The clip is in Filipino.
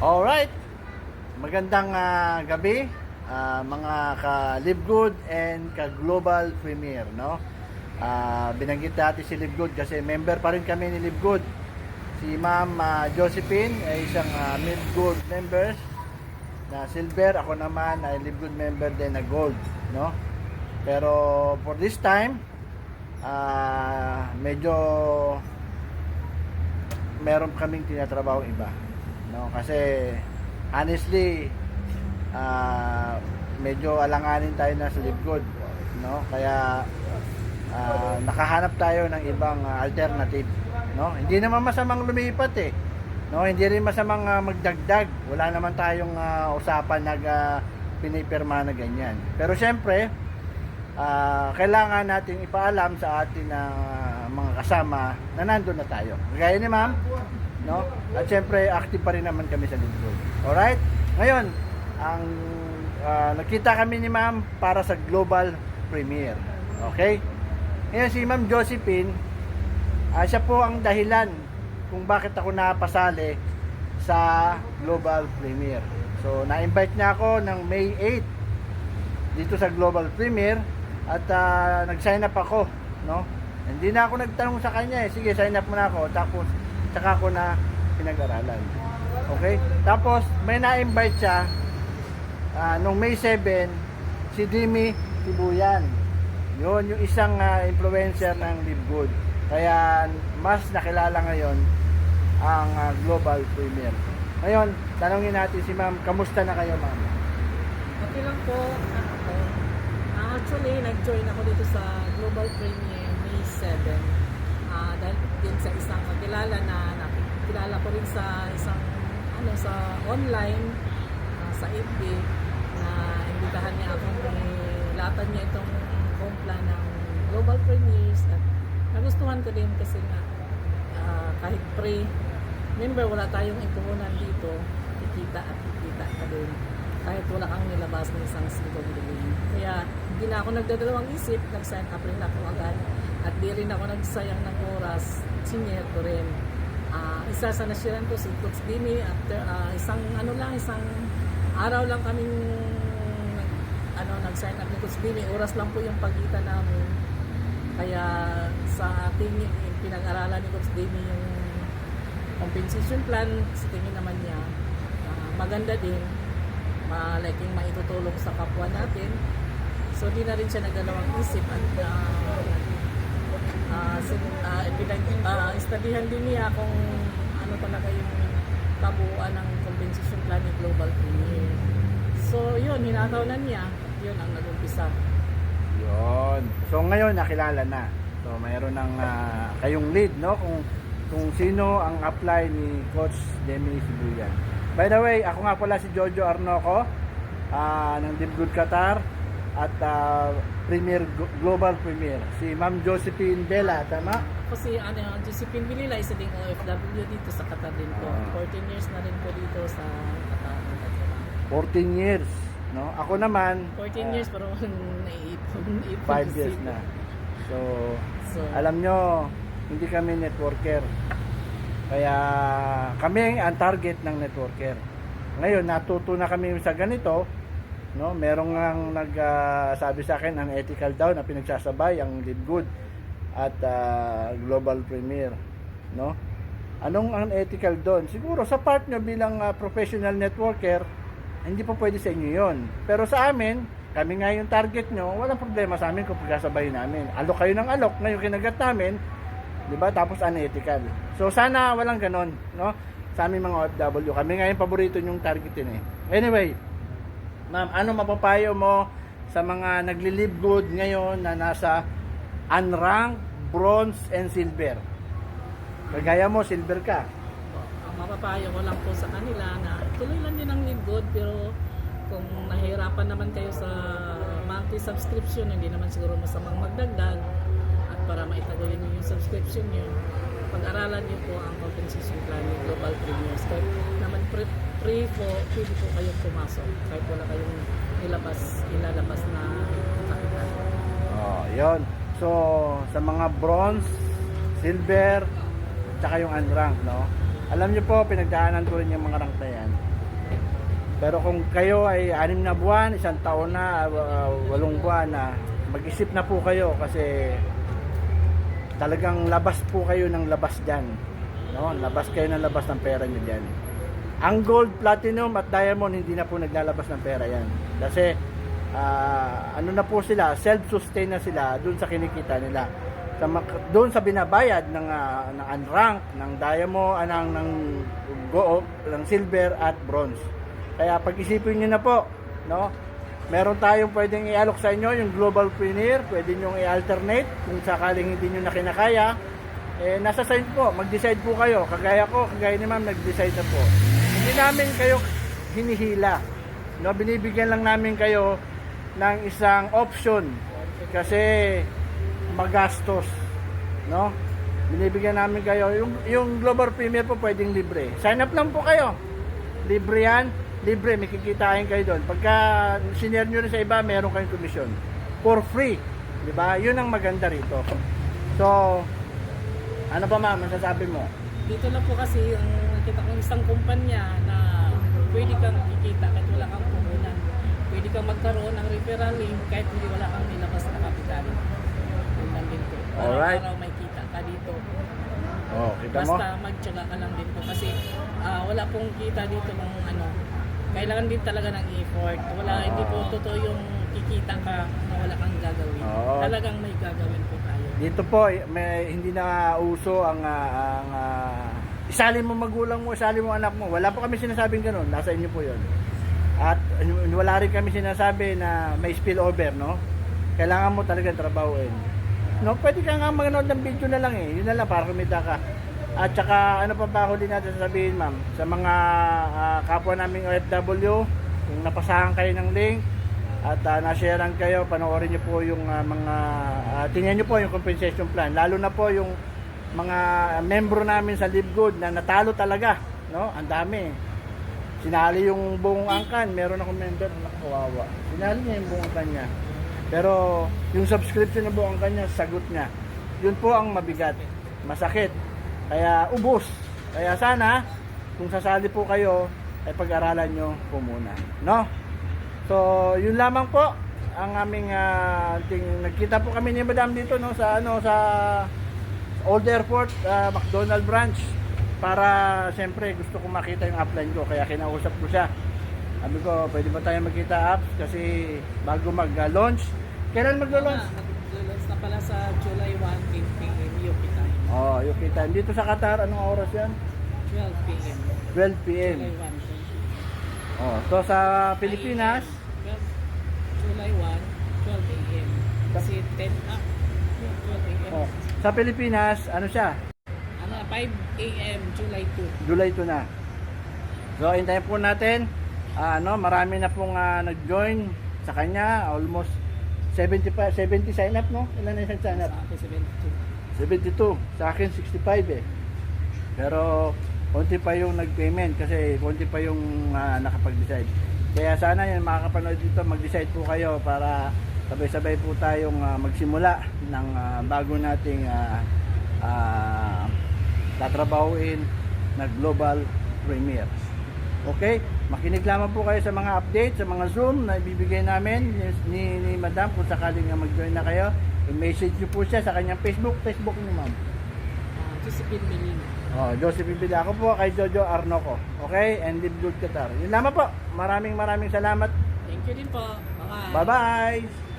Alright, magandang gabi mga ka-Live Good and ka-Global Premier, no? Binanggit natin si Live Good kasi member pa rin kami ni Live Good. Si Ma'am Josephine ay isang Live Good members na silver, ako naman ay Live Good member din na gold, no? Pero for this time, medyo meron kaming tinatrabaho iba, no? Kasi honestly medyo alanganin tayo na sa Live Good, no? Kaya nakahanap tayo ng ibang alternative, no? Hindi naman masamang lumipat no? Hindi rin masamang magdagdag. Wala naman tayong usapan na pinipirma na ganyan. Pero syempre kailangan nating ipaalam sa atin na mga kasama na nandun na tayo. Gaya ni Ma'am, no? At syempre active pa rin naman kami sa Live Good. Alright? Ngayon, ang nakita kami ni Ma'am para sa Global Premier. Okay? Ngayon si Ma'am Josephine, siya po ang dahilan kung bakit ako napasali sa Global Premier. So, na-invite niya ako ng May 8 dito sa Global Premier at nag-sign up ako, no? Hindi na ako nagtanong sa kanya sige, sign up muna ako, tapos saka ako na pinag-aralan. Okay? Tapos may na-invite siya nung May 7, si Dimi Sibuyan. Yun, yung isang influencer ng Live Good. Kaya mas nakilala ngayon ang Global Premier. Ngayon, tanongin natin si Ma'am, kamusta na kayo, Ma'am? Okay lang po. Actually, nag-join ako dito sa Global Premier May 7. Dahil din sa isang kakilala na nakikilala ko rin sa isang sa online, sa FB, na imbitahan niya akong ilatan niya itong kumpla ng Global Premiers at nagustuhan ko din kasi nga kahit pre-member, wala tayong impuhunan dito, kikita ka din kahit wala kang nilabas ng isang single billing. Kaya hindi na ako nagdadalawang isip, nag-sign up rin ako agad at di rin ako nagsayang ng oras, senior ko rin. Isa sa nasyaran ko si Coach Dini after isang araw lang kaming nag-sign up ni Coach Dini, oras lang po yung pagitan namin. Kaya sa ating pinag-aralan ni Coach Dini yung compensation plan, sa tingin naman niya maganda din, malaking maitutulong sa kapwa natin. So di na rin siya nagdalawang isip at studyhan din niya kung ano talaga yung kabuuan ng compensation plan ni Global Premier. So yun, hinataw na niya, yun ang nag-umpisa. Yun. So ngayon nakilala na. So mayroon ng kayong lead, no? Kung sino ang apply ni Coach Demi Sibuyan. By the way, ako nga pala si Jojo Arnoco ng Live Good Qatar at Premier Global Premier. Si Ma'am Josephine Bella, tama? Ako si Josephine Bilila, isa ding OFW dito sa Qatar din po. 14 years na rin po dito sa Qatar. 14 years, no? Ako naman 14 years pero naiipon 5 years na. So, alam nyo, hindi kami networker. Kaya kami ang target ng networker. Ngayon, natuto na kami sa ganito, no? Merong nang nagsabi sa akin ang ethical daw na pinagsasabay ang Live Good at Global Premier, no? Anong unethical doon? Siguro sa part nyo bilang professional networker, hindi pa pwede sa inyo yon. Pero sa amin, kami nga yung target nyo, walang problema sa amin kung pagkasabay namin. Alok kayo ng alok na yung kinagat namin, di ba? Tapos unethical. So sana walang ganon, no? Sa aming mga OFW, kami nga yung paborito yung targetin Anyway, Ma'am, ano mapapayo mo sa mga nagli-Live Good ngayon na nasa unranked, bronze, and silver? Kagaya mo, silver ka. Ang mapapayo ko lang po sa kanila na tuloy lang din ang Live Good, pero kung nahihirapan naman kayo sa monthly subscription, hindi naman siguro masamang magdagdag at para maitaguin niyo yung subscription niyo, pag-aralan niyo po ang compensation plan ng Global Premiers. Kahit naman free po, pwede po kayong pumasok kahit wala kayong ilalabas na kapital. Yun. So, sa mga bronze, silver, tsaka yung unranked, no? Alam niyo po, pinagdaanan ko rin yung mga rank na yan. Pero kung kayo ay 6 na buwan, 1 taon na, 8 buwan na, mag-isip na po kayo kasi talagang labas po kayo ng labas dyan. No? Labas kayo ng labas ng pera nyo dyan. Ang gold, platinum at diamond, hindi na po naglalabas ng pera yan. Kasi ano na po sila, self-sustain na sila dun sa kinikita nila. Doon sa binabayad ng unrank, ng diamond, ng silver at bronze. Kaya pag-isipin niyo na po, no? Meron tayong pwedeng i-alok sa inyo, yung Global Premier, pwede niyo i-alternate kung sakaling hindi niyo na kinakaya. Nasa side po, mag-decide po kayo. Kagaya ni ma'am, nag-decide na po. Hindi namin kayo hinihila. No, binibigyan lang namin kayo ng isang option kasi magastos, no? Binibigyan namin kayo yung Global Premier po pwedeng libre. Sign up lang po kayo. Libre yan. Libre, may kikitain kayo doon. Pagka sinare nyo rin sa iba, meron kayong komisyon. For free. Di ba? Yun ang maganda rito. So, ano pa ma'am, masasabi mo? Dito lang po kasi ang nakita kong isang kumpanya na pwede kang kikita kahit wala kang puhunan. Pwede kang magkaroon ng referral link kahit hindi wala kang nilabas na kapital. Yun lang din po. Alright. Para may kita ka dito. Oh, kita mo? Basta magtyaga ka lang din po kasi wala pong kita dito ng kailangan din talaga ng effort. Hindi po totoo yung kikita ka na wala kang gagawin. Oo. Talagang may gagawin po tayo. Dito po, hindi na uso ang isali mo magulang mo, isali mo anak mo. Wala po kami sinasabing ganun. Nasa inyo po yun. At wala rin kami sinasabi na may spillover, no? Kailangan mo talaga trabahuin. No, pwede ka nga manood ng video na lang eh. Yun na lang para kumita ka. At saka ano pa ba huli natin sasabihin ma'am? Sa mga kapwa naming OFW, kung napasahan kayo ng link at na-sharean kayo, panoorin niyo po yung tingnan niyo po yung compensation plan. Lalo na po yung mga membro namin sa Live Good na natalo talaga, no? Ang dami. Sinali yung buong angkan, meron akong member na kawawa. Sinali niya yung buong angkan niya. Pero yung subscription ng buong angkan niya, sagot niya. Yun po ang mabigat, masakit. Kaya ubos. Kaya sana kung sasali po kayo ay pag-aralan nyo po muna, no? So, yun lamang po ang aming nagkita po kami ni Madam dito no sa Old Airport McDonald branch para siyempre gusto ko makita yung upline ko kaya kinausap ko siya. Sabi ko, pwede ba tayo magkita apps kasi bago mag-launch. Kailan mag-launch? Mag-launch na pala sa July 1, 8 p.m. UK time. Oh, UK time. Dito sa Qatar, anong oras yan? 12 p.m. 12 p.m. July 1, 20. Oh, so sa Pilipinas, July 1, 12 a.m. Kasi 10 12 a.m. oh, sa Pilipinas, ano siya? 5 a.m. July 2. July 2 na. So, hintayin po natin. Marami na pong nag-join sa kanya. Almost 70 sign up, no? Ilan na yung sign up? Sa akin 72. Sa akin 65 eh. Pero konti pa yung nag-payment kasi konti pa yung nakapag-decide. Kaya sana yung makakapanood dito, mag-decide po kayo para sabay-sabay po tayong magsimula ng bago nating tatrabahuin na Global Premier. Okay? Makinig lamang po kayo sa mga update, sa mga Zoom na ibibigay namin ni Madam kung sakaling mag-join na kayo. I-message nyo po siya sa kanyang Facebook niyo ma'am. Josephine Melina. Oh, Josephine Melina. Ako po kay Jojo Arnoco. Okay? And Live Good Qatar. Yun lamang po. Maraming salamat. Thank you din po. Bye-bye. Bye-bye!